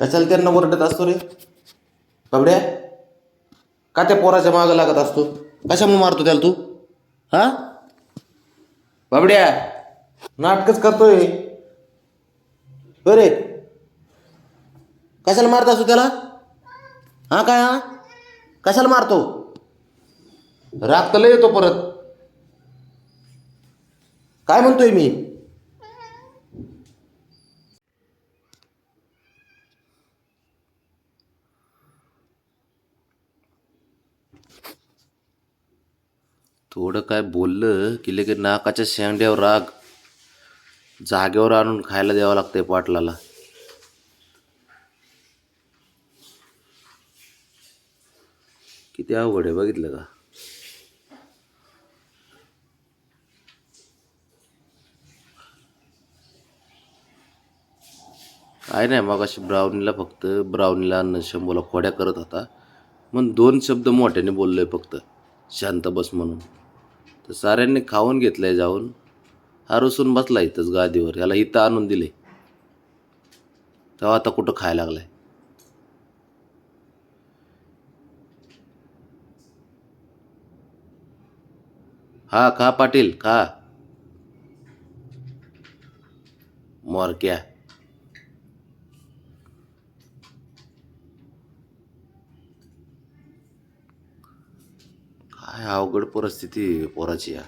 कशाला त्यांना ओरडत असतो रे बाबड्या? का त्या पोराच्या मागं लागत असतो? कशामुळे मारतो त्याला तू? हा बाबड्या, नाटकच करतोय बरे. कशाला मारत असतो त्याला? हा काय हा कशाला मारतो? राग तर लय येतो परत. काय म्हणतोय मी? थोडं काय बोललं की लगेच नाकाच्या शेंड्यावर राग, जागेवर आणून खायला द्यावं लागतंय पाटलाला. किती अवघड आहे बघितलं का? काय नाही, मग अशी ब्राउनीला फक्त ब्राउनीला अन्न शंभूला खोड्या करत होता मग 2 शब्द मोठ्याने बोललोय फक्त, शांत बस म्हणून. तर साऱ्यांनी खाऊन घेतलंय जाऊन. हा रुसून बसला इथंच गादीवर. याला इथं आणून दिले तेव्हा आता कुठं खायला लागलाय. हा खा पाटील खा. मोरक्या. काय अवघड परिस्थिती पोराची या.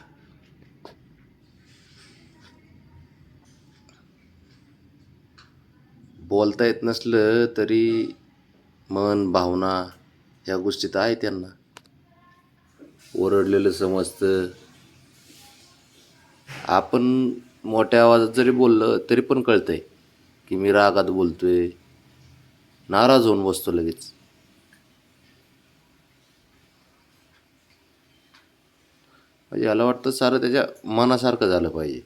बोलता येत नसलं तरी मन भावना ह्या गोष्टी तर आहे त्यांना. ओरडलेलं समजतं. आपण मोठ्या आवाजात जरी बोललं तरी पण कळतंय की मी रागात बोलतोय, नाराज होऊन बसतो लगेच. म्हणजे याला वाटतं सारं त्याच्या मनासारखं झालं पाहिजे.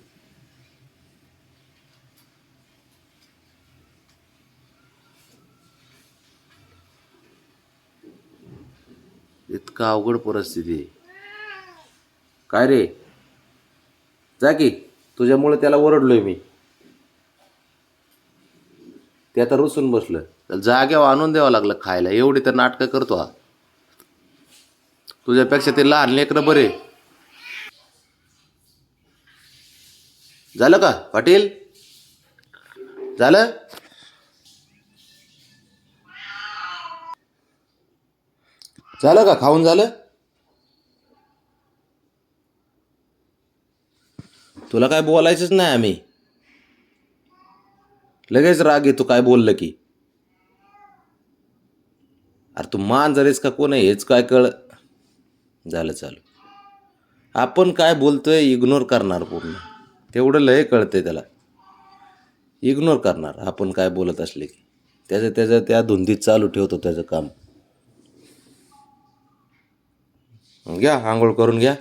इतकं अवघड परिस्थिती आहे. काय रे, जा की. तुझ्यामुळे त्याला ओरडलोय मी. ते आता रुसून बसलं. त्याला जाग्यावर आणून द्यावं लागलं खायला. एवढी तर नाटकं करतो हा. तुझ्यापेक्षा ते लहान लेकरं बरे. झालं का पाटील? झालं? झालं का खाऊन झालं? तुला काय बोलायचंच नाही आम्ही. लगेच राग येतो काय बोललं की. अरे तू मांजरेस का कोण आहे हेच काय कळ. झालं चालू. आपण काय बोलतोय इग्नोर करणार पूर्ण. तेवढं लय कळतंय त्याला. इग्नोर करणार आपण काय बोलत असले की. त्याचं त्याचं त्या धुंदीत चालू ठेवतो त्याचं काम. घ्या आंघोळ करून घ्या.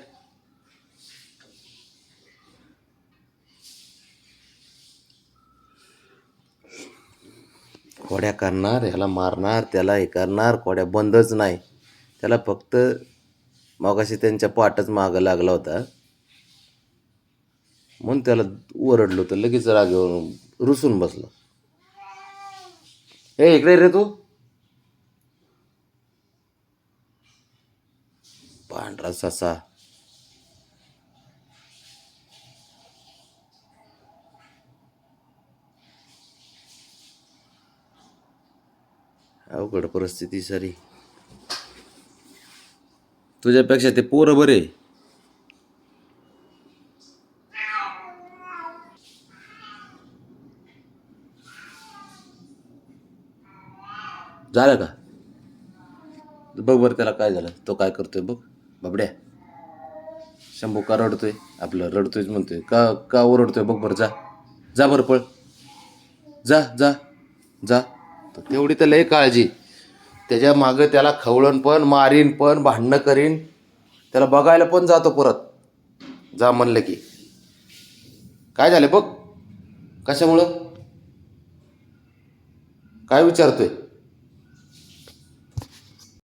खोड्या करणार, ह्याला मारणार, त्याला हे करणार. खोड्या बंदच नाही. त्याला फक्त मगाशी त्यांच्या पाठच मागं लागला होता म्हणून त्याला ओरडलो तर लगेच रागावरून रुसून बसला. ए इकडे रे तू. पांढरा ससा. अवघड परिस्थिती सारी. तुझ्यापेक्षा ते पोरं बरे. झालं का? बघ बरं त्याला काय झालं. तो काय करतोय बघ बाबड्या. शंभू का रडतोय? आपलं रडतोयच म्हणतोय का का ओरडतोय बघ बरं. जा जा बरं पळ. जा जा जा. तर तेवढी तर लय काळजी. त्याच्या मागं त्याला खवळण पण, मारीन पण, भांडणं करीन. त्याला बघायला पण जातो परत जा म्हणलं की. काय झालं बघ. कशामुळं? काय विचारतोय?